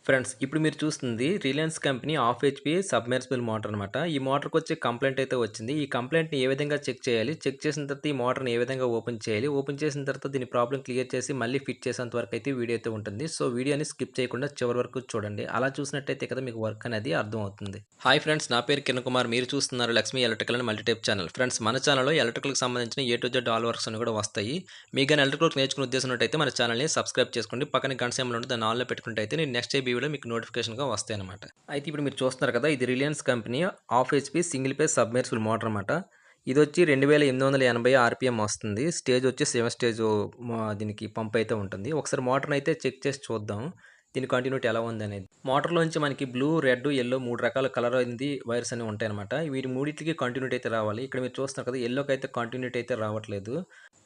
Friends ఇప్పుడు మీరు చూస్తుంది Reliance company half HP submersible motor అనమాట. ఈ మోటార్‌కొచ్చే కంప్లెయింట్ అయితే వచ్చింది. ఈ కంప్లెయింట్‌ని ఏ విధంగా చెక్ చేయాలి? చెక్ చేసిన తర్వాత ఈ మోటార్‌ని ఏ విధంగా ఓపెన్ చేయాలి? ఓపెన్ చేసిన తర్వాత దీని ప్రాబ్లమ్ క్లియర్ చేసి మళ్ళీ ఫిట్ చేసేంత వరకు అయితే వీడియో అయితే ఉంటుంది. సో, వీడియోని స్కిప్ చేయకుండా చివరి వరకు చూడండి. అలా చూసినట్టయితే కదా మీకు వర్క్ అనేది అర్థమవుతుంది. హాయ్ ఫ్రెండ్స్, నా పేరు కిరణ్ కుమార్. మీరు చూస్తున్నారు Lakshmi electrical and multitype channel. Friends, మన ఛానల్‌లో ఎలక్ట్రికల్‌కి సంబంధించిన A to Z all works అన్ని కూడా వస్తాయి. మీకు గాని ఎలక్ట్రికల్ వర్క్ నేర్చుకునే ఉద్దేశం ఉన్నట్టయితే మన ఛానల్‌ని సబ్స్క్రైబ్ చేసుకోండి. పక్కన గంట సింబల్ ఉంటే దాన్ని ఆల్‌లో పెట్టుకుంటే నేను నెక్స్ట్ ఏ వీడియోలో మీకు నోటిఫికేషన్‌గా వస్తాయన్నమాట. అయితే ఇప్పుడు మీరు చూస్తున్నారు కదా, ఇది Reliance company half HP single phase submersible motor అనమాట. ఇదొచ్చి 2880 ఆర్‌పిఎం వస్తుంది. స్టేజ్ వచ్చి 7 స్టేజ్ దీనికి పంప్ అయితే ఉంటుంది. ఒకసారి మోటార్‌ని అయితే చెక్ చేసి చూద్దాం. దీని కంటిన్యూటీ ఎలా ఉందనేది. మోటార్‌లోంచి మనకి బ్లూ, రెడ్, యెల్లో 3 రకాల కలర్ అయింది వైర్స్ అనేవి ఉంటాయన్నమాట. వీటి మూడిట్లికి కంటిన్యూటీ అయితే రావాలి. ఇక్కడ మీరు చూస్తున్నారు కదా, యెల్లోకి అయితే కంటిన్యూటీ అయితే రావట్లేదు.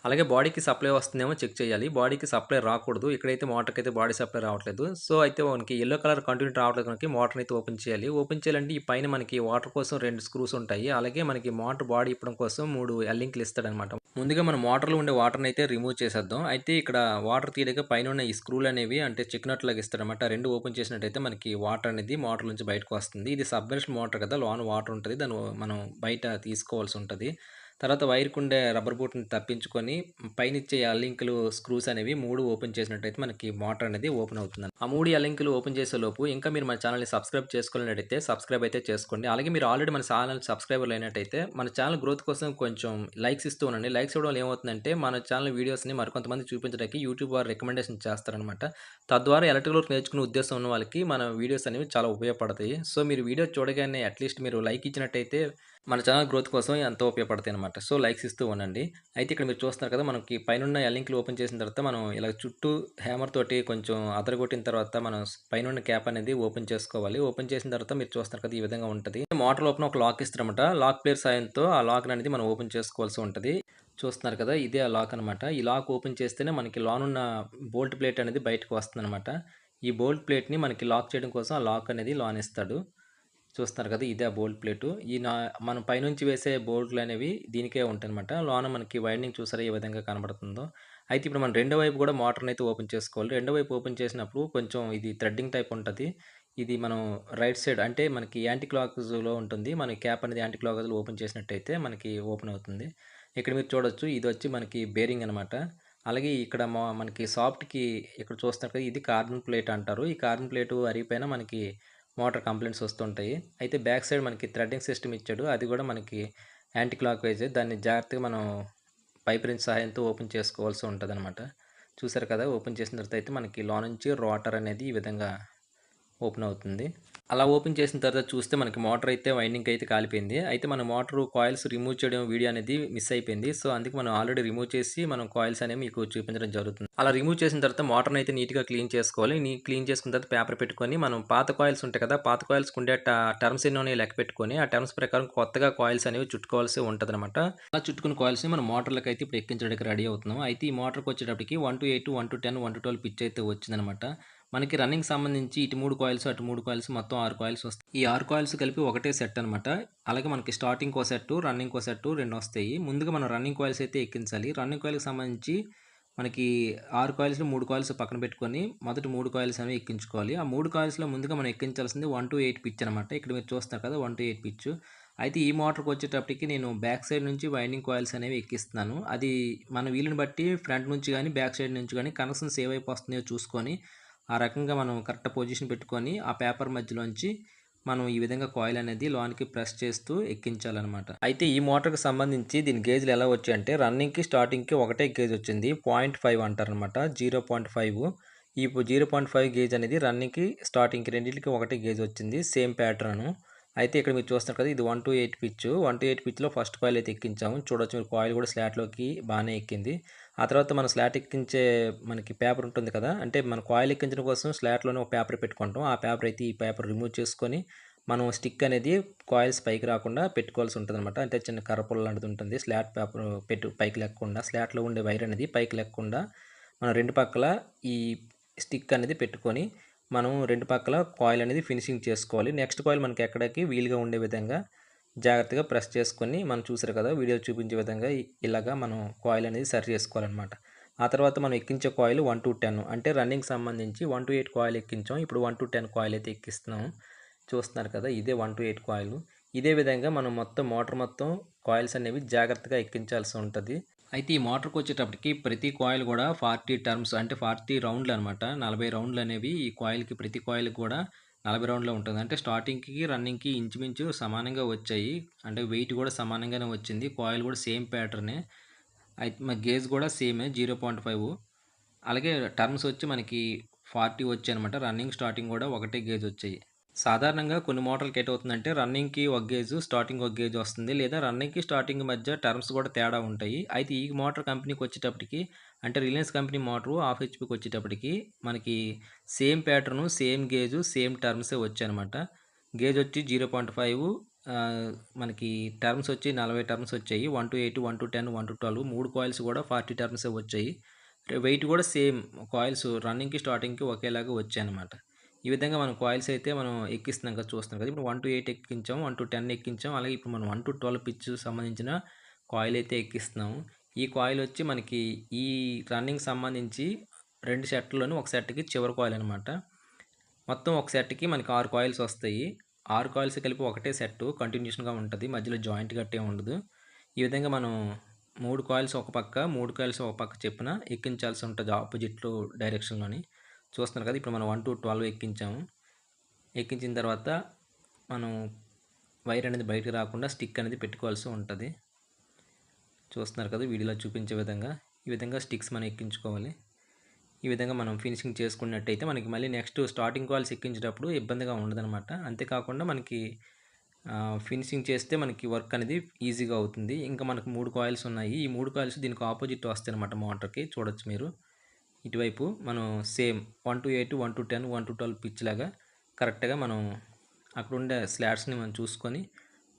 అలాగే బాడీకి సప్లై వస్తుందేమో చెక్ చేయాలి. బాడీకి సప్లై రాకూడదు. ఇక్కడైతే మోటార్‌కి అయితే బాడీ సప్లై రావట్లేదు. సో, అయితే మనకి యెల్లో కలర్ కంటిన్యూటీ రావట్లేదు కనుక మోటార్‌ని అయితే ఓపెన్ చేయాలి. ఓపెన్ చేయాలంటే ఈ పైన మనకి వాటర్ కోసం 2 స్క్రూస్ ఉంటాయి. అలాగే మనకి మోటార్ బాడీ ఇప్పడం కోసం 3 ఎల్లింక్లు ఇస్తాడనమాట. ముందుగా మనం మోటార్‌లో ఉండే వాటర్‌ని అయితే రిమూవ్ చేసేద్దాం. అయితే ఇక్కడ వాటర్ తీయడానికి పైనున్న ఈ స్క్రూలు అనేవి అంటే చెక్ నట్ లాగా ఇస్తాడనమాట. 2 ఓపెన్ చేసినట్టయితే మనకి వాటర్ అనేది మోటార్ నుంచి బయటకు వస్తుంది. ఇది సబ్‌మెర్సిబుల్ మోటార్ కదా! లోన వాటర్ ఉంటది. దాన్ని మనం బయట తీసుకోవాల్సి ఉంటది. తర్వాత వైర్‌కుండే రబ్బర్ బూట్‌ని తప్పించుకొని పైనిచ్చే ఎల్లింకులు స్క్రూస్ అనేవి 3 ఓపెన్ చేసినట్టయితే మనకి మోటార్ అనేది ఓపెన్ అవుతుందండి. ఆ 3 ఎల్లింకులు ఓపెన్ చేసేలోపు ఇంకా మీరు మన ఛానల్‌ని సబ్స్క్రైబ్ చేసుకోలేనట్టయితే సబ్స్క్రైబ్ అయితే చేసుకోండి. అలాగే మీరు ఆల్రెడీ మన ఛానల్ సబ్స్క్రైబర్ అయినట్టయితే మన ఛానల్ గ్రోత్ కోసం కొంచెం లైక్స్ ఇస్తూ ఉండండి. లైక్స్ ఇవ్వడం వల్ల ఏమవుతుందంటే మన ఛానల్ వీడియోస్‌ని మరికొంతమందికి చూపించడానికి యూట్యూబ్ వారు రికమెండేషన్ చేస్తారనమాట. తద్వారా ఎలక్ట్రికల్ వర్క్ నేర్చుకునే ఉద్దేశం ఉన్న వాళ్ళకి మన వీడియోస్ అనేవి చాలా ఉపయోగపడతాయి. సో, మీరు వీడియో చూడగానే అట్‌లీస్ట్ మీరు లైక్ ఇచ్చినట్టయితే మన ఛానల్ గ్రోత్ కోసం ఎంతో ఉపయోగపడతాయనమాట. సో, లైక్స్ ఇస్తూ ఉండండి. అయితే ఇక్కడ మీరు చూస్తున్నారు కదా, మనకి పైనున్న ఎల్లింక్లు ఓపెన్ చేసిన తర్వాత మనం ఇలా చుట్టూ హ్యామర్ తోటి కొంచెం అదరగొట్టిన తర్వాత మనం పైనున్న క్యాప్ అనేది ఓపెన్ చేసుకోవాలి. ఓపెన్ చేసిన తర్వాత మీరు చూస్తున్నారు కదా, ఈ విధంగా ఉంటది. మోటార్ లోపల ఒక లాక్ ఇస్తారనమాట. లాక్ ప్లేయర్ సాయంతో ఆ లాక్‌ని అనేది మనం ఓపెన్ చేసుకోవాల్సి ఉంటది. చూస్తున్నారు కదా, ఇదే ఆ లాక్ అనమాట. ఈ లాక్ ఓపెన్ చేస్తేనే మనకి లోనున్న బోల్ట్ ప్లేట్ అనేది బయటకు వస్తుందనమాట. ఈ బోల్ట్ ప్లేట్‌ని మనకి లాక్ చేయడం కోసం ఆ లాక్ అనేది లోనిస్తాడు. చూస్తున్నారు కదా, ఇదే ఆ బోల్ట్ ప్లేటు. మనం పైనుంచి వేసే బోల్ట్‌లనేవి దీనికే ఉంటాయనమాట. లోన మనకి వైండింగ్ చూసారా ఏ విధంగా కనబడుతుందో. అయితే ఇప్పుడు మనం రెండో వైపు కూడా మోటార్‌నయితే ఓపెన్ చేసుకోవాలి. రెండో వైపు ఓపెన్ చేసినప్పుడు కొంచెం ఇది థ్రెడ్డింగ్ టైప్ ఉంటది. ఇది మనం రైట్ సైడ్ అంటే మనకి యాంటీ క్లాక్‌లో ఉంటుంది. మన క్యాప్ అనేది యాంటీ క్లాక్‌లో ఓపెన్ చేసినట్టయితే మనకి ఓపెన్ అవుతుంది. ఇక్కడ మీరు చూడొచ్చు, ఇదొచ్చి మనకి బేరింగ్ అనమాట. అలాగే ఇక్కడ మనకి సాఫ్ట్‌కి ఇక్కడ చూస్తున్నారు కదా, ఇది కార్బన్ ప్లేట్ అంటారు. ఈ కార్బన్ ప్లేటు అరిగిపోయినా మనకి మోటార్ కంప్లెయింట్స్ వస్తుంటాయి. అయితే బ్యాక్ సైడ్ మనకి థ్రెడ్డింగ్ సిస్టమ్ ఇచ్చాడు. అది కూడా మనకి యాంటీ క్లాక్ వైజే. దాన్ని జాగ్రత్తగా మనం పైప్ రింగ్ సహాయంతో ఓపెన్ చేసుకోవాల్సి ఉంటదనమాట. చూసారు కదా, ఓపెన్ చేసిన తర్వాత అయితే మనకి లోనుంచి రోటర్ అనేది ఈ విధంగా ఓపెన్ అవుతుంది. అలా ఓపెన్ చేసిన తర్వాత చూస్తే మనకి మోటార్ అయితే వైండింగ్ అయితే కాలిపోయింది. అయితే మన మోటార్ కాయిల్స్ రిమూవ్ చేయడం వీడియో అనేది మిస్ అయిపోయింది. సో, అందుకే మనం ఆల్రెడీ రిమూవ్ చేసి మనం కాయిల్స్ అనేవి మీకు చూపించడం జరుగుతుంది. అలా రిమూవ్ చేసిన తర్వాత మోటార్‌ని అయితే నీట్‌గా క్లీన్ చేసుకోవాలి. క్లీన్ చేసుకున్న తర్వాత పేపర్ పెట్టుకొని మనం పాత కాయిల్స్ ఉంటాయి కదా, పాత కాయిల్స్‌కి ఉండే టర్మ్స్ ఎన్ని ఉన్నాయో లెక్క పెట్టుకొని ఆ టర్మ్స్ ప్రకారం కొత్తగా కాయిల్స్ అనేవి చుట్టుకోవాల్సి ఉంటదనమాట. అలా చుట్టుకున్న కాయిల్స్‌ని మనం మోటార్‌లకి అయితే ఇప్పుడు ఎక్కించడానికి రెడీ అవుతున్నాం. అయితే ఈ మోటార్‌కి వచ్చేటప్పటికి 1-8, 1-10, 1-12 పిచ్ అయితే వచ్చిందనమాట. మనకి రన్నింగ్ సంబంధించి ఇటు 3 కాయిల్స్, అటు 3 కాయిల్స్ మొత్తం 6 కాయిల్స్ వస్తాయి. ఈ 6 కాయిల్స్ కలిపి ఒకటే సెట్ అనమాట. అలాగే మనకి స్టార్టింగ్‌కో సెట్టు, రన్నింగ్‌కో సెట్టు 2 వస్తాయి. ముందుగా మనం రన్నింగ్ కాయిల్స్ అయితే ఎక్కించాలి. రన్నింగ్ కాయిల్‌కి సంబంధించి మనకి 6 కాయిల్స్‌లో 3 కాయిల్స్ పక్కన పెట్టుకొని మొదటి 3 కాయిల్స్ అనేవి ఎక్కించుకోవాలి. ఆ 3 కాయిల్స్‌లో ముందుగా మనం ఎక్కించాల్సింది 1-8 పిచ్ అనమాట. ఇక్కడ మీరు చూస్తున్నారు కదా, 1-8 పిచ్. అయితే ఈ మోటార్‌కి వచ్చేటప్పటికి నేను బ్యాక్ సైడ్ నుంచి వైండింగ్ కాయిల్స్ అనేవి ఎక్కిస్తున్నాను. అది మన వీలుని బట్టి ఫ్రంట్ నుంచి గానీ, బ్యాక్ సైడ్ నుంచి గానీ కనెక్షన్స్ ఏ వైపు వస్తున్నాయో చూసుకొని ఆ రకంగా మనం కరెక్ట్ పొజిషన్ పెట్టుకొని ఆ పేపర్ మధ్యలోంచి మనం ఈ విధంగా కాయిల్ అనేది లోనికి ప్రెస్ చేస్తూ ఎక్కించాలన్నమాట. అయితే ఈ మోటార్‌కి సంబంధించి దీని గేజ్‌లు ఎలా వచ్చాయంటే రన్నింగ్‌కి, స్టార్టింగ్‌కి ఒకటే గేజ్ వచ్చింది. 0.5 అంటారనమాట. 0.5 ఈ 0.5 గేజ్ అనేది రన్నింగ్‌కి, స్టార్టింగ్‌కి రెండిటికి ఒకటే గేజ్ వచ్చింది. Same pattern. అయితే ఇక్కడ మీరు చూస్తున్నారు కదా, ఇది 1-8 పిచ్. 1-8 పిచ్‌లో ఫస్ట్ కాయిల్ అయితే ఎక్కించాము. చూడొచ్చు మీరు, కాయిల్ కూడా స్లాట్‌లోకి బానే ఎక్కింది. ఆ తర్వాత మనం స్లాట్ ఎక్కించే మనకి పేపర్ ఉంటుంది కదా, అంటే మన కాయిల్ ఎక్కించడం కోసం స్లాట్‌లోనే ఒక పేపర్ పెట్టుకుంటాం. ఆ పేపర్ అయితే ఈ పేపర్ రిమూవ్ చేసుకొని మనం స్టిక్ అనేది కాయిల్స్ పైకి రాకుండా పెట్టుకోవాల్సి ఉంటదనమాట. అంటే చిన్న కర్రపుల్ల లాంటిది ఉంటుంది. స్లాట్ పేపర్ పైకి లెక్కకుండా స్లాట్‌లో ఉండే వైర్ అనేది పైకి లెక్కకుండా మనం 2 పక్కల ఈ స్టిక్ అనేది పెట్టుకొని మనం 2 పక్కల కాయిల్ అనేది ఫినిషింగ్ చేసుకోవాలి. నెక్స్ట్ కాయిల్ మనకి ఎక్కడానికి వీలుగా ఉండే విధంగా జాగ్రత్తగా ప్రెస్ చేసుకొని మనం చూసారు కదా, వీడియో చూపించే విధంగా ఇలాగా మనం కాయిల్ అనేది సరి చేసుకోవాలన్నమాట. ఆ తర్వాత మనం ఎక్కించే కాయిల్ 1-10 అంటే రన్నింగ్‌కి సంబంధించి 1-8 కాయిల్ ఎక్కించాం. ఇప్పుడు 1-10 కాయిల్ అయితే ఎక్కిస్తున్నాం. చూస్తున్నారు కదా! ఇదే 1-8 కాయిలు. ఇదే విధంగా మనం మొత్తం మోటార్ మొత్తం కాయిల్స్ అనేవి జాగ్రత్తగా ఎక్కించాల్సి ఉంటది. అయితే ఈ మోటార్‌కొచ్చేటప్పటికి ప్రతి కాయిల్ గూడా 40 టర్మ్స్ అంటే 40 రౌండ్లనమాట. 40 రౌండ్లనేవి ఈ కాయిల్‌కి ప్రతి కాయిల్‌కి కూడా 40 రౌండ్‌లో ఉంటుంది. అంటే స్టార్టింగ్‌కి, రన్నింగ్‌కి ఇంచుమించు సమానంగా వచ్చాయి. అంటే వెయిట్ గూడా సమానంగానే వచ్చింది. కాయిల్ గూడా సేమ్ ప్యాటర్నే. అయితే గేజ్ గూడా సేమే 0.5. అలాగే టర్మ్స్ వచ్చి మనకి 40 వచ్చాయనమాట. రన్నింగ్, స్టార్టింగ్ గూడా ఒకటే గేజ్ వచ్చాయి. సాధారణంగా కొన్ని మోటార్లకి ఏటవుతుందంటే రన్నింగ్‌కి ఒక గేజు, స్టార్టింగ్ ఒక గేజ్ వస్తుంది. లేదా రన్నింగ్‌కి, స్టార్టింగ్ మధ్య టర్మ్స్ కూడా తేడా ఉంటాయి. అయితే ఈ మోటార్ కంపెనీకొచ్చేటప్పటికి అంటే రిలయన్స్ కంపెనీ మోటరు హాఫ్ హెచ్‌పీకి వచ్చేటప్పటికి మనకి same pattern, same gauge, same టర్మ్సే వచ్చాయనమాట. గేజ్ వచ్చి 0.5 మనకి టర్మ్స్ వచ్చి 40 టర్మ్స్ వచ్చాయి. 1-8, 1-10, 1-12 3 కాయిల్స్ కూడా 40 టర్మ్సే వచ్చాయి. వెయిట్ కూడా సేమ్ కాయిల్స్ రన్నింగ్‌కి, స్టార్టింగ్‌కి ఒకేలాగా వచ్చాయనమాట. ఈ విధంగా మనం కాయిల్స్ అయితే మనం ఎక్కిస్తున్నాం కదా! చూస్తున్నాం కదా! ఇప్పుడు 1-8 ఎక్కించాం. 1-10 ఎక్కించాం. అలాగే ఇప్పుడు మనం 1-12 పిచ్ సంబంధించిన కాయిల్ అయితే ఎక్కిస్తున్నాము. ఈ కాయిల్ వచ్చి మనకి ఈ రన్నింగ్ సంబంధించి 2 సెట్‌ల్లోని ఒక సెట్‌కి చివరి కాయిల్ అనమాట. మొత్తం ఒక సెట్‌కి మనకి 6 కాయిల్స్ వస్తాయి. 6 కాయిల్స్ కలిపి ఒకటే సెట్టు కంటిన్యూషన్‌గా ఉంటది. మధ్యలో జాయింట్ గట్టా ఏమి ఉండదు. ఈ విధంగా మనం 3 కాయిల్స్ ఒక పక్క, 3 కాయిల్స్ ఒక పక్క చొప్పున ఎక్కించాల్సి ఉంటది ఆపోజిట్‌లో డైరెక్షన్‌లోని. చూస్తున్నారు కదా! ఇప్పుడు మనం 1-12 ఎక్కించాము. ఎక్కించిన తర్వాత మనం వైర్ అనేది బయటకు రాకుండా స్టిక్ అనేది పెట్టుకోవాల్సి ఉంటది. చూస్తున్నారు కదా! వీడియోలో చూపించే విధంగా. ఈ విధంగా స్టిక్స్ మనం ఎక్కించుకోవాలి. ఈ విధంగా మనం ఫినిషింగ్ చేసుకున్నట్టయితే మనకి మళ్ళీ నెక్స్ట్ స్టార్టింగ్ కాయిల్స్ ఎక్కించేటప్పుడు ఇబ్బందిగా ఉండదనమాట. అంతేకాకుండా మనకి ఫినిషింగ్ చేస్తే మనకి వర్క్ అనేది ఈజీగా అవుతుంది. ఇంకా మనకు 3 కాయిల్స్ ఉన్నాయి. ఈ 3 కాయిల్స్ దీనికి ఆపోజిట్ వస్తాయన్నమాట మోటార్‌కి. చూడొచ్చు మీరు. ఇటువైపు మనం సేమ్ 1-8, 1-10, 1-12 పిచ్ లాగా కరెక్ట్‌గా మనం అక్కడుండే స్లాట్స్‌ని మనం చూసుకొని,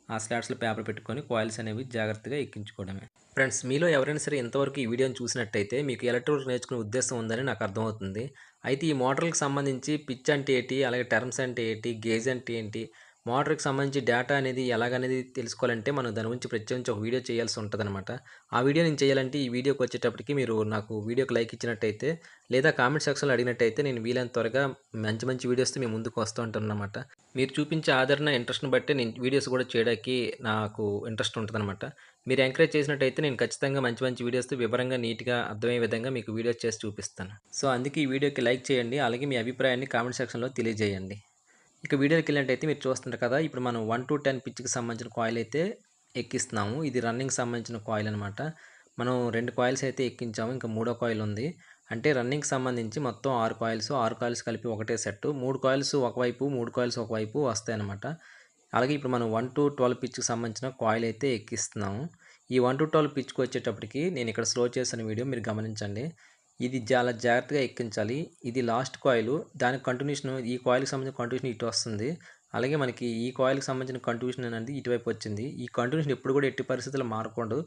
ఆ స్లాట్స్‌లో పేపర్ పెట్టుకొని కాయిల్స్ అనేవి జాగ్రత్తగా ఎక్కించుకోవడమే. ఫ్రెండ్స్ మీలో ఎవరైనా సరే ఇంతవరకు ఈ వీడియోని చూసినట్టయితే మీకు ఎలక్ట్రికల్ నేర్చుకునే ఉద్దేశం ఉందని నాకు అర్థమవుతుంది. అయితే ఈ మోటార్‌లకు సంబంధించి పిచ్ అంటే ఏంటి? అలాగే టర్మ్స్ అంటే ఏంటి? గేజ్ అంటే ఏంటి? మోటార్‌కి సంబంధించి డేటా అనేది ఎలాగనేది తెలుసుకోవాలంటే మనం దాని గురించి ప్రత్యేకించి ఒక వీడియో చేయాల్సి ఉంటదనమాట. ఆ వీడియో నేను చేయాలంటే ఈ వీడియోకి వచ్చేటప్పటికి మీరు నాకు వీడియోకి లైక్ ఇచ్చినట్టయితే లేదా కామెంట్ సెక్షన్‌లో అడిగినట్టయితే నేను వీలైనంత త్వరగా మంచి మంచి వీడియోస్‌తో మీ ముందుకు వస్తూ ఉంటానన్నమాట. మీరు చూపించే ఆదరణ, ఇంట్రెస్ట్‌ని బట్టే నేను వీడియోస్ కూడా చేయడానికి నాకు ఇంట్రెస్ట్ ఉంటదనమాట. మీరు ఎంకరేజ్ చేసినట్టయితే నేను ఖచ్చితంగా మంచి మంచి వీడియోస్‌తో వివరంగా, నీట్‌గా అర్థమయ్యే విధంగా మీకు వీడియోస్ చేసి చూపిస్తాను. సో, అందుకే ఈ వీడియోకి లైక్ చేయండి. అలాగే మీ అభిప్రాయాన్ని కామెంట్ సెక్షన్‌లో తెలియజేయండి. ఇక వీడియోలోకెళ్ళినట్టయితే మీరు చూస్తున్నారు కదా! ఇప్పుడు మనం 1-10 పిచ్‌కి సంబంధించిన కాయిల్ అయితే ఎక్కిస్తున్నాము. ఇది రన్నింగ్‌కి సంబంధించిన కాయిల్ అనమాట. మనం 2 కాయిల్స్ అయితే ఎక్కించాము. ఇంకా మూడో కాయిల్ ఉంది. అంటే రన్నింగ్‌కి సంబంధించి మొత్తం 6 కాయిల్స్, 6 కాయిల్స్ కలిపి ఒకటే సెట్టు. 3 కాయిల్స్ ఒకవైపు, 3 కాయిల్స్ ఒకవైపు వస్తాయన్నమాట. అలాగే ఇప్పుడు మనం 1-12 పిచ్‌కి సంబంధించిన కాయిల్ అయితే ఎక్కిస్తున్నాము. ఈ 1-12 పిచ్‌కొచ్చేటప్పటికి నేను ఇక్కడ స్లో చేసిన వీడియో మీరు గమనించండి. ఇది చాలా జాగ్రత్తగా ఎక్కించాలి. ఇది లాస్ట్ కాయిలు. దానికి కంటిన్యూషన్ ఈ కాయిల్‌కి సంబంధించిన కంటిన్యూషన్ ఇటు వస్తుంది. అలాగే మనకి ఈ కాయిల్‌కి సంబంధించిన కంటిన్యూషన్ అనేది ఇటువైపు వచ్చింది. ఈ కంటిన్యూషన్ ఎప్పుడు కూడా ఎట్టి పరిస్థితుల్లో మారకూడదు.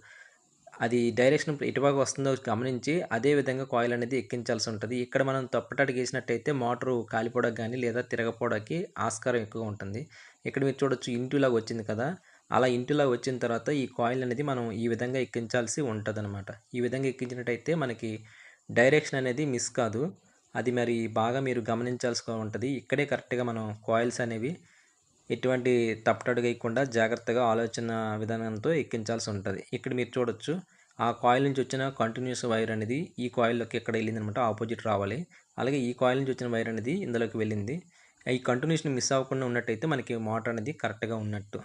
అది డైరెక్షన్ ఎటువైపు వస్తుందో గమనించి అదే విధంగా కాయిల్ అనేది ఎక్కించాల్సి ఉంటది. ఇక్కడ మనం తప్పటడుగు ఏసినట్టయితే మోటారు కాలిపోవడానికి గానీ, లేదా తిరగపోవడానికి ఆస్కారం ఎక్కువగా ఉంటుంది. ఇక్కడ మీరు చూడొచ్చు ఇంటులాగా వచ్చింది కదా! అలా ఇంటులాగా వచ్చిన తర్వాత ఈ కాయిల్ అనేది మనం ఈ విధంగా ఎక్కించాల్సి ఉంటదనమాట. ఈ విధంగా ఎక్కించినట్టయితే మనకి డైరెక్షన్ అనేది మిస్ కాదు. అది మరి బాగా మీరు గమనించాల్సి ఉంటది. ఇక్కడే కరెక్ట్‌గా మనం కాయిల్స్ అనేవి ఎటువంటి తప్పటడుగేయకుండా జాగ్రత్తగా ఆలోచన విధానంతో ఎక్కించాల్సి ఉంటది. ఇక్కడ మీరు చూడొచ్చు. ఆ కాయిల్ నుంచి వచ్చిన కంటిన్యూయస్ వైర్ అనేది ఈ కాయిల్‌లోకి ఇక్కడ ఎళ్ళిందనమాట. ఆపోజిట్ రావాలి. అలాగే ఈ కాయిల్ నుంచి వచ్చిన వైర్ అనేది ఇందులోకి వెళ్ళింది. ఈ కంటిన్యూషన్ మిస్ అవ్వకుండా ఉన్నట్టయితే మనకి మోటార్ అనేది కరెక్ట్‌గా ఉన్నట్టు.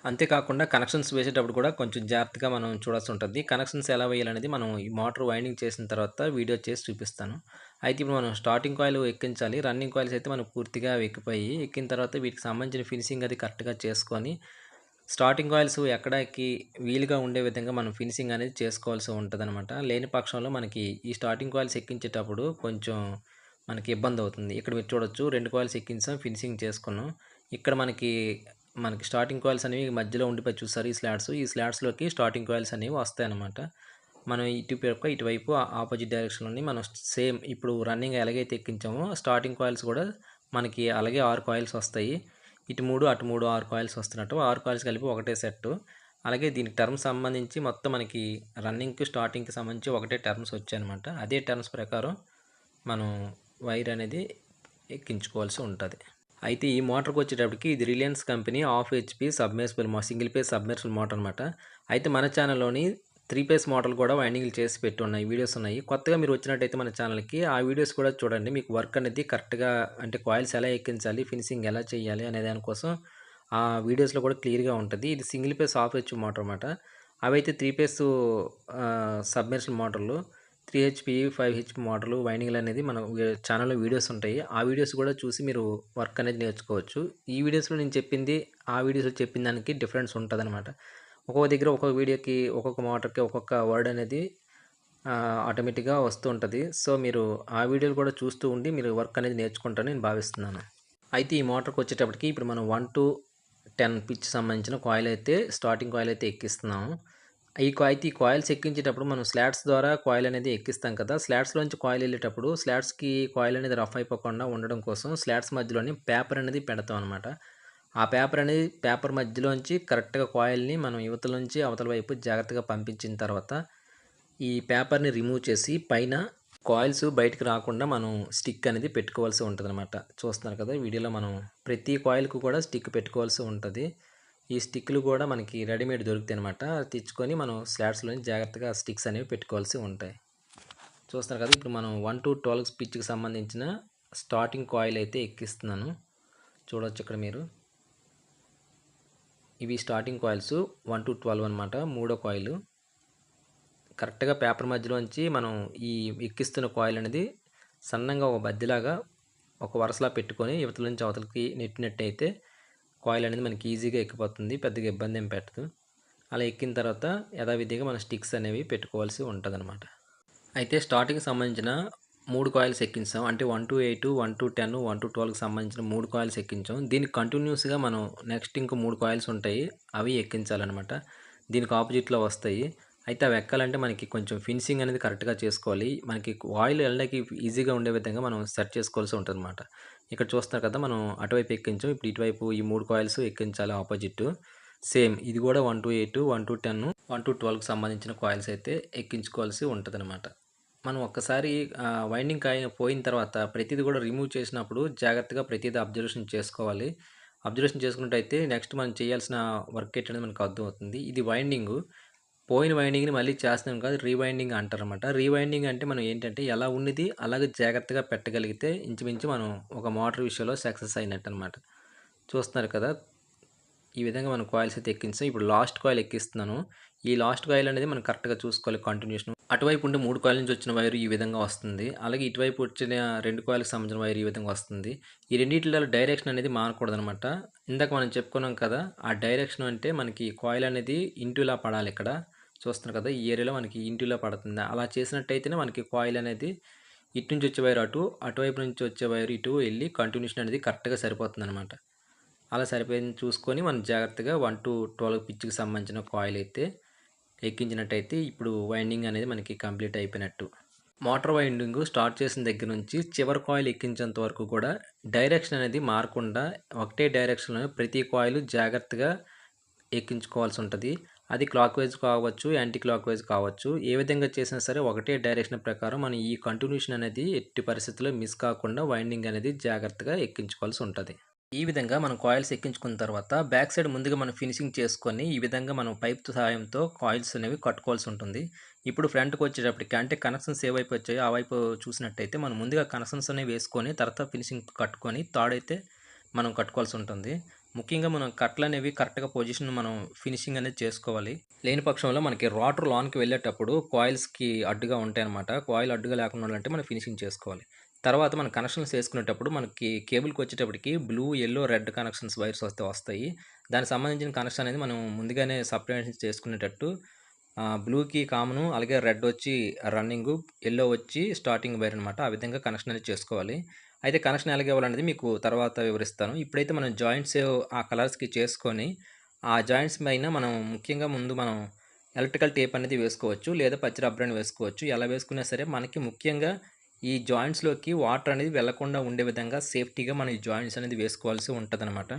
అంతేకాకుండా కనెక్షన్స్ వేసేటప్పుడు కూడా కొంచెం జాగ్రత్తగా మనం చూడాల్సి ఉంటది. కనెక్షన్స్ ఎలా వేయాలనేది మనం ఈ మోటార్ వైండింగ్ చేసిన తర్వాత వీడియో చేసి చూపిస్తాను. అయితే ఇప్పుడు మనం స్టార్టింగ్ కాయిల్ ఎక్కించాలి. రన్నింగ్ కాయిల్స్ అయితే మనకు పూర్తిగా ఎక్కిపోయాయి. ఎక్కిన తర్వాత వీటికి సంబంధించిన ఫినిషింగ్ అది కరెక్ట్‌గా చేసుకొని, స్టార్టింగ్ కాయిల్స్ ఎక్కడానికి వీలుగా ఉండే విధంగా మనం ఫినిషింగ్ అనేది చేసుకోవాల్సి ఉంటదనమాట. లేని పక్షంలో మనకి ఈ స్టార్టింగ్ కాయిల్స్ ఎక్కించేటప్పుడు కొంచెం మనకి ఇబ్బందవుతుంది. ఇక్కడ మీరు చూడొచ్చు 2 కాయిల్స్ ఎక్కించాం. ఫినిషింగ్ చేసుకున్నాం. ఇక్కడ మనకి స్టార్టింగ్ కాయిల్స్ అనేవి మధ్యలో ఉండిపోయి చూసారు ఈ స్లాట్స్. ఈ స్లాట్స్‌లోకి స్టార్టింగ్ కాయిల్స్ అనేవి వస్తాయన్నమాట. మనం ఇటువైపు ఆపోజిట్ డైరెక్షన్‌లోని మనం సేమ్ ఇప్పుడు రన్నింగ్ ఎలాగైతే ఎక్కించామో స్టార్టింగ్ కాయిల్స్ కూడా మనకి అలాగే 6 కాయిల్స్ వస్తాయి. ఇటు 3, అటు 3 6 కాయిల్స్ వస్తున్నట్టు 6 కాయిల్స్ కలిపి ఒకటే సెట్టు. అలాగే దీనికి టర్మ్స్ సంబంధించి మొత్తం మనకి రన్నింగ్‌కి, స్టార్టింగ్‌కి సంబంధించి ఒకటే టర్మ్స్ వచ్చాయన్నమాట. అదే టర్మ్స్ ప్రకారం మనం వైర్ అనేది ఎక్కించుకోవాల్సి ఉంటది. అయితే ఈ మోటార్‌కొచ్చేటప్పటికి ఇది Reliance company half HP single phase submersible motor అనమాట. అయితే మన ఛానల్‌లోని 3 ఫేజ్ మోటార్లు కూడా వైండింగ్‌లు చేసి పెట్టున్నాయి. వీడియోస్ ఉన్నాయి. కొత్తగా మీరు వచ్చినట్టయితే మన ఛానల్‌కి ఆ వీడియోస్ కూడా చూడండి. మీకు వర్క్ అనేది కరెక్ట్‌గా అంటే కాయిల్స్ ఎలా ఎక్కించాలి, ఫినిషింగ్ ఎలా చేయాలి అనే దానికోసం ఆ వీడియోస్‌లో కూడా క్లియర్‌గా ఉంటది. ఇది single phase half HP motor అనమాట. అవైతే 3 ఫేజ్ సబ్మెర్సిబుల్ మోటార్లు 3 హెచ్‌పీ, 5 హెచ్‌పీ మోటార్లు వైండింగ్‌లనేది మన ఛానల్‌లో వీడియోస్ ఉంటాయి. ఆ వీడియోస్ కూడా చూసి మీరు వర్క్ అనేది నేర్చుకోవచ్చు. ఈ వీడియోస్‌లో నేను చెప్పింది, ఆ వీడియోస్‌లో చెప్పిన దానికి డిఫరెన్స్ ఉంటదనమాట. ఒక్కొక్క దగ్గర ఒక్కొక్క వీడియోకి, ఒక్కొక్క మోటార్‌కి ఒక్కొక్క వర్డ్ అనేది ఆటోమేటిక్‌గా వస్తూ ఉంటది. సో, మీరు ఆ వీడియోలు కూడా చూస్తూ ఉండి మీరు వర్క్ అనేది నేర్చుకుంటారని నేను భావిస్తున్నాను. అయితే ఈ మోటార్‌కొచ్చేటప్పటికి ఇప్పుడు మనం 1-10 పిచ్ సంబంధించిన కాయిల్ అయితే స్టార్టింగ్ కాయిల్ అయితే ఎక్కిస్తున్నాము. ఈ కాయిల్స్ ఎక్కించేటప్పుడు మనం స్లాట్స్ ద్వారా కాయిల్ అనేది ఎక్కిస్తాం కదా! స్లాట్స్‌లోంచి కాయిల్ ఎళ్ళేటప్పుడు స్లాట్స్‌కి కాయిల్ అనేది రఫ్ అయిపోకుండా ఉండడం కోసం స్లాట్స్ మధ్యలోని పేపర్ అనేది పెడతాం అనమాట. ఆ పేపర్ మధ్యలోంచి కరెక్ట్‌గా కాయిల్‌ని మనం యువతల నుంచి అవతల వైపు జాగ్రత్తగా పంపించిన తర్వాత ఈ పేపర్‌ని రిమూవ్ చేసి పైన కాయిల్స్ బయటికి రాకుండా మనం స్టిక్ అనేది పెట్టుకోవాల్సి ఉంటదనమాట. చూస్తున్నారు కదా! వీడియోలో మనం ప్రతి కాయిల్‌కి కూడా స్టిక్ పెట్టుకోవాల్సి ఉంటది. ఈ స్టిక్‌లు కూడా మనకి రెడీమేడ్ దొరుకుతాయనమాట. అది తెచ్చుకొని మనం స్లాట్స్‌లోని జాగ్రత్తగా స్టిక్స్ అనేవి పెట్టుకోవాల్సి ఉంటాయి. చూస్తున్నారు కదా! ఇప్పుడు మనం 1-12 పిచ్‌కి సంబంధించిన స్టార్టింగ్ కాయిల్ అయితే ఎక్కిస్తున్నాను. చూడొచ్చు ఇక్కడ మీరు. ఇవి స్టార్టింగ్ కాయిల్స్ 1-12 అనమాట. మూడో కాయిలు. కరెక్ట్‌గా పేపర్ మధ్యలోంచి మనం ఈ ఎక్కిస్తున్న కాయిల్ అనేది సన్నంగా ఒక బద్దిలాగా ఒక వరుసలా పెట్టుకొని ఇవతల నుంచి అవతలకి నెట్టినట్టయితే కాయిల్ అనేది మనకి ఈజీగా ఎక్కిపోతుంది. పెద్దగా ఇబ్బంది ఏం పెట్టదు. అలా ఎక్కిన తర్వాత యథావిధిగా మన స్టిక్స్ అనేవి పెట్టుకోవాల్సి ఉంటదనమాట. అయితే స్టార్టింగ్‌కి సంబంధించిన 3 కాయిల్స్ ఎక్కించాం. అంటే 1-8, 1-10, 1-12కి సంబంధించిన 3 కాయిల్స్ ఎక్కించాం. దీనికి కంటిన్యూస్‌గా మనం నెక్స్ట్ ఇంకో 3 కాయిల్స్ ఉంటాయి. అవి ఎక్కించాలనమాట. దీనికి ఆపోజిట్‌లో వస్తాయి. అయితే అవి ఎక్కాలంటే మనకి కొంచెం ఫినిషింగ్ అనేది కరెక్ట్‌గా చేసుకోవాలి. మనకి కాయిల్ ఎళ్ళడానికి ఈజీగా ఉండే విధంగా మనం సెట్ చేసుకోవాల్సి ఉంటదనమాట. ఇక్కడ చూస్తున్నారు కదా! మనం అటువైపు ఎక్కించాం. ఇప్పుడు ఇటువైపు ఈ 3 కాయిల్స్ ఎక్కించాలి ఆపోజిట్. సేమ్ ఇది కూడా 1-8, 1-10, 1-12కి సంబంధించిన కాయిల్స్ అయితే ఎక్కించుకోవాల్సి ఉంటదనమాట. మనం ఒక్కసారి వైండింగ్ కాయిల్ పోయిన తర్వాత ప్రతీది కూడా రిమూవ్ చేసినప్పుడు జాగ్రత్తగా ప్రతీది అబ్జర్వేషన్ చేసుకోవాలి. అబ్జర్వేషన్ చేసుకున్నట్టయితే నెక్స్ట్ మనం చేయాల్సిన వర్క్ ఏంటనేది మనకు అర్థమవుతుంది. ఇది వైండింగు. పోయిన వైండింగ్‌ని మళ్ళీ చేస్తున్నాం కాదు రీవైండింగ్ అంటారనమాట. రీవైండింగ్ అంటే మనం ఏంటంటే ఎలా ఉన్నది అలాగే జాగ్రత్తగా పెట్టగలిగితే ఇంచుమించు మనం ఒక మోటార్ విషయంలో సక్సెస్ అయినట్టనమాట. చూస్తున్నారు కదా! ఈ విధంగా మనం కాయిల్స్ అయితే ఎక్కించాం. ఇప్పుడు లాస్ట్ కాయిల్ ఎక్కిస్తున్నాను. ఈ లాస్ట్ కాయిల్ అనేది మనం కరెక్ట్‌గా చూసుకోవాలి కంటిన్యూషన్. అటువైపు ఉండే 3 కాయిల్ నుంచి వచ్చిన వైర్ ఈ విధంగా వస్తుంది. అలాగే ఇటువైపు వచ్చిన 2 కాయిల్‌కి సంబంధించిన వైర్ ఈ విధంగా వస్తుంది. ఈ రెండిట్లలో డైరెక్షన్ అనేది మారకూడదనమాట. ఇందాక మనం చెప్పుకున్నాం కదా! ఆ డైరెక్షన్ అంటే మనకి కాయిల్ అనేది ఇంటూలా పడాలి ఇక్కడ. చూస్తున్నారు కదా! ఈ ఏరియాలో మనకి ఇంటూలా పడుతుంది. అలా చేసినట్టయితేనే మనకి కాయిల్ అనేది ఇటు నుంచి వచ్చే వైర్ అటు, అటువైపు నుంచి వచ్చే వైర్ ఇటు ఎళ్లి కంటిన్యూషన్ అనేది కరెక్ట్‌గా సరిపోతుందనమాట. అలా సరిపోయింది చూసుకొని మనం జాగ్రత్తగా 1-12 పిచ్‌కి సంబంధించిన కాయిల్ అయితే ఎక్కించినట్టయితే ఇప్పుడు వైండింగ్ అనేది మనకి కంప్లీట్ అయిపోయినట్టు. మోటార్ వైండింగ్ స్టార్ట్ చేసిన దగ్గర నుంచి చివరి కాయిల్ ఎక్కించేంత వరకు కూడా డైరెక్షన్ అనేది మారకుండా ఒకటే డైరెక్షన్‌లో ప్రతి కాయిల్ జాగ్రత్తగా ఎక్కించుకోవాల్సి ఉంటది. అది క్లాక్ వైస్ కావచ్చు, యాంటీ క్లాక్ వైస్ కావచ్చు. ఏ విధంగా చేసినా సరే ఒకటే డైరెక్షన్ ప్రకారం మనం ఈ కంటిన్యూషన్ అనేది ఎట్టి పరిస్థితుల్లో మిస్ కాకుండా వైండింగ్ అనేది జాగ్రత్తగా ఎక్కించుకోవాల్సి ఉంటది. ఈ విధంగా మనం కాయిల్స్ ఎక్కించుకున్న తర్వాత బ్యాక్ సైడ్ ముందుగా మనం ఫినిషింగ్ చేసుకొని ఈ విధంగా మనం పైప్ సహాయంతో కాయిల్స్ అనేవి కట్టుకోవాల్సి ఉంటుంది. ఇప్పుడు ఫ్రంట్‌కి వచ్చేటప్పటికి అంటే కనెక్షన్స్ ఏ వైపు వచ్చాయో ఆ వైపు చూసినట్టయితే మనం ముందుగా కనెక్షన్స్ అనేవి వేసుకొని తర్వాత ఫినిషింగ్ కట్టుకొని తాడైతే మనం కట్టుకోవాల్సి ఉంటుంది. ముఖ్యంగా మనం కట్లనేవి కరెక్ట్‌గా పొజిషన్ మనం ఫినిషింగ్ అనేది చేసుకోవాలి. లేని పక్షంలో మనకి రోటర్ లోనికి వెళ్ళేటప్పుడు కాయిల్స్‌కి అడ్డుగా ఉంటాయన్నమాట. కాయిల్ అడ్డుగా లేకుండా ఉండాలంటే మనం ఫినిషింగ్ చేసుకోవాలి. తర్వాత మనం కనెక్షన్స్ చేసుకునేటప్పుడు మనకి కేబుల్‌కొచ్చేటప్పటికి blue, yellow, red connections wires వస్తాయి. దానికి సంబంధించిన కనెక్షన్ అనేది మనం ముందుగానే సెపరేషన్ చేసుకునేటట్టు బ్లూకి కామను అలాగే రెడ్ వచ్చి రన్నింగు, యెల్లో వచ్చి స్టార్టింగ్ వైర్ అనమాట. ఆ విధంగా కనెక్షన్ అనేది చేసుకోవాలి. అయితే కనెక్షన్ ఎలాగ ఇవ్వాలనేది మీకు తర్వాత వివరిస్తాను. ఇప్పుడైతే మనం జాయింట్స్ ఆ కలర్స్‌కి చేసుకొని, ఆ జాయింట్స్ పైన మనం ముఖ్యంగా ముందు మనం ఎలక్ట్రికల్ టేప్ అనేది వేసుకోవచ్చు. లేదా పచ్చి రబ్బర్ అని వేసుకోవచ్చు. ఎలా వేసుకున్నా సరే మనకి ముఖ్యంగా ఈ జాయింట్స్‌లోకి వాటర్ అనేది వెళ్ళకుండా ఉండే విధంగా సేఫ్టీగా మనం ఈ జాయింట్స్ అనేది వేసుకోవాల్సి ఉంటదనమాట.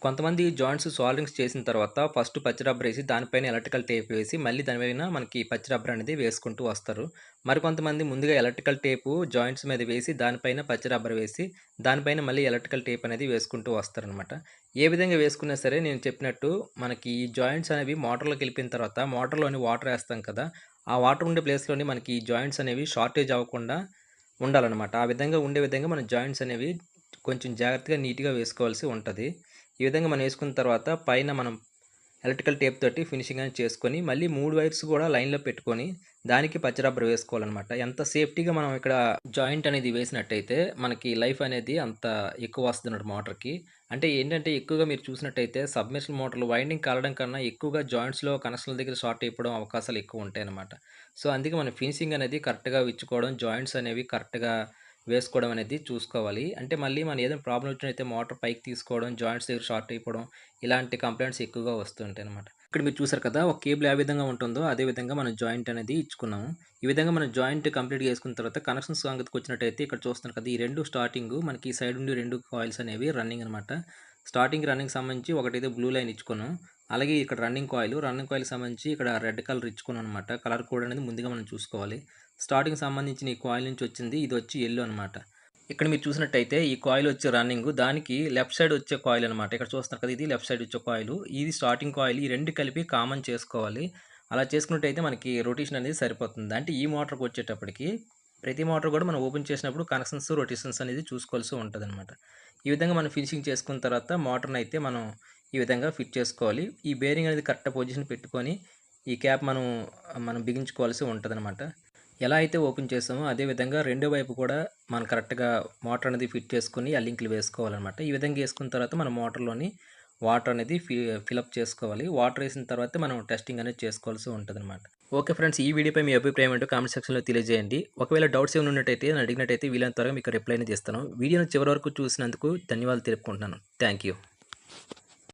కొంతమంది జాయింట్స్ సోల్డరింగ్స్ చేసిన తర్వాత ఫస్ట్ పచ్చి రబ్బర్ ఏసి, దానిపైన ఎలక్ట్రికల్ టేప్ వేసి, మళ్ళీ దాని పైన మనకి పచ్చి రబ్బర్ అనేది వేసుకుంటూ వస్తారు. మరికొంతమంది ముందుగా ఎలక్ట్రికల్ టేపు జాయింట్స్ మీద వేసి, దానిపైన పచ్చి రబ్బర్ వేసి, దానిపైన మళ్ళీ ఎలక్ట్రికల్ టేప్ అనేది వేసుకుంటూ వస్తారనమాట. ఏ విధంగా వేసుకున్నా సరే నేను చెప్పినట్టు మనకి ఈ జాయింట్స్ అనేవి మోటార్‌లోకెళ్ళిపోయిన తర్వాత మోటార్‌లోని వాటర్ ఏస్తాం కదా! ఆ వాటర్ ఉండే ప్లేస్‌లోని మనకి ఈ జాయింట్స్ అనేవి షార్టేజ్ అవ్వకుండా ఉండాలనమాట. ఆ విధంగా ఉండే విధంగా మనం జాయింట్స్ అనేవి కొంచెం జాగ్రత్తగా నీట్‌గా వేసుకోవాల్సి ఉంటది. ఈ విధంగా మనం ఏసుకున్న తర్వాత పైన మనం ఎలక్ట్రికల్ టేప్ తోటి ఫినిషింగ్ అనేది చేసుకొని, మళ్ళీ 3 వైర్స్ కూడా లైన్‌లో పెట్టుకొని, దానికి పచ్చి రబ్బర్ వేసుకోవాలనమాట. ఎంత సేఫ్టీగా మనం ఇక్కడ జాయింట్ అనేది వేసినట్టయితే, మనకి లైఫ్ అనేది అంత ఎక్కువ వస్తదన్నమాట మోటార్‌కి. అంటే ఏంటంటే, ఎక్కువగా మీరు చూసినట్టయితే సబ్‌మెర్సిబుల్ మోటార్‌లు వైండింగ్ కాలడం కన్నా ఎక్కువగా జాయింట్స్‌లో కనెక్షన్ల దగ్గర షార్ట్ అయిపోవడం అవకాశాలు ఎక్కువుంటాయన్నమాట. సో, అందుకే మనం ఫినిషింగ్ అనేది కరెక్ట్‌గా ఇచ్చుకోవడం, జాయింట్స్ అనేవి కరెక్ట్‌గా వేసుకోవడం అనేది చూసుకోవాలి. అంటే మళ్ళీ మనం ఏదైనా ప్రాబ్లమ్ వచ్చినట్టయితే మోటార్ పైకి తీసుకోవడం, జాయింట్స్ దగ్గర షార్ట్ అయిపోవడం, ఇలాంటి కంప్లెయింట్స్ ఎక్కువగా వస్తూ ఉంటాయన్నమాట. ఇక్కడ మీరు చూసారు కదా! ఒక కేబుల్ ఏ విధంగా ఉంటుందో అదే విధంగా మనం జాయింట్ అనేది ఇచ్చుకున్నాము. ఈ విధంగా మనం జాయింట్ కంప్లీట్‌గా యేసుకున్న తర్వాత కనెక్షన్స్ సంగతికొచ్చినట్టయితే ఇక్కడ చూస్తున్నారు కదా! ఈ 2 స్టార్టింగు మనకి సైడ్ నుండి 2 కాయిల్స్ అనేవి రన్నింగ్ అనమాట. రన్నింగ్‌కి సంబంధించి ఒకటైతే బ్లూ లైన్ ఇచ్చుకున్నాం. అలాగే ఇక్కడ రన్నింగ్ కాయిల్‌కి సంబంధించి ఇక్కడ రెడ్ కలర్ ఇచ్చుకున్నాం అనమాట. కలర్ కోడ్ అనేది ముందుగా మనం చూసుకోవాలి. స్టార్టింగ్‌కి సంబంధించిన ఈ కాయిల్ నుంచి వచ్చింది. ఇదొచ్చి యెల్లో అనమాట. ఇక్కడ మీరు చూసినట్టయితే ఈ కాయిల్ వచ్చి రన్నింగు. దానికి లెఫ్ట్ సైడ్ వచ్చే కాయిల్ అనమాట. ఇక్కడ చూస్తున్నారు కదా! ఇది లెఫ్ట్ సైడ్ వచ్చే కాయిలు. ఇది స్టార్టింగ్ కాయిల్. ఈ 2 కలిపి కామన్ చేసుకోవాలి. అలా చేసుకున్నట్టయితే మనకి రొటేషన్ అనేది సరిపోతుంది. అంటే ఈ మోటార్‌కి వచ్చేటప్పటికి ప్రతి మోటార్ కూడా మనం ఓపెన్ చేసినప్పుడు కనెక్షన్స్, రొటేషన్స్ అనేది చూసుకోవాల్సి ఉంటదనమాట. ఈ విధంగా మనం ఫినిషింగ్ చేసుకున్న తర్వాత మోటార్‌నయితే మనం ఈ విధంగా ఫిట్ చేసుకోవాలి. ఈ బేరింగ్ అనేది కరెక్ట్ పొజిషన్ పెట్టుకొని ఈ క్యాప్ మనం బిగించుకోవాల్సి ఉంటదనమాట. ఎలా అయితే ఓపెన్ చేసామో అదే విధంగా రెండో వైపు కూడా మనం కరెక్ట్‌గా మోటార్ అనేది ఫిట్ చేసుకొని ఆ లింకులు వేసుకోవాలనమాట. ఈ విధంగా ఏసుకున్న తర్వాత మన మోటార్‌లోని వాటర్ అనేది ఫిలప్ చేసుకోవాలి. వాటర్ ఏసిన తర్వాతే మనం టెస్టింగ్ అనేది చేసుకోవాల్సి ఉంటదనమాట. ఓకే ఫ్రెండ్స్, ఈ వీడియోపై మీ అభిప్రాయం ఏంటో కామెంట్ సెక్షన్‌లో తెలియజేయండి. ఒకవేళ డౌట్స్ ఏమైనా ఉన్నట్టయితే నన్ను అడిగినట్టయితే వీలైనంత త్వరగా మీకు రిప్లై అనేది ఇస్తాను. వీడియోని చివరి వరకు చూసినందుకు ధన్యవాదాలు తెలుపుకుంటున్నాను. Thank you.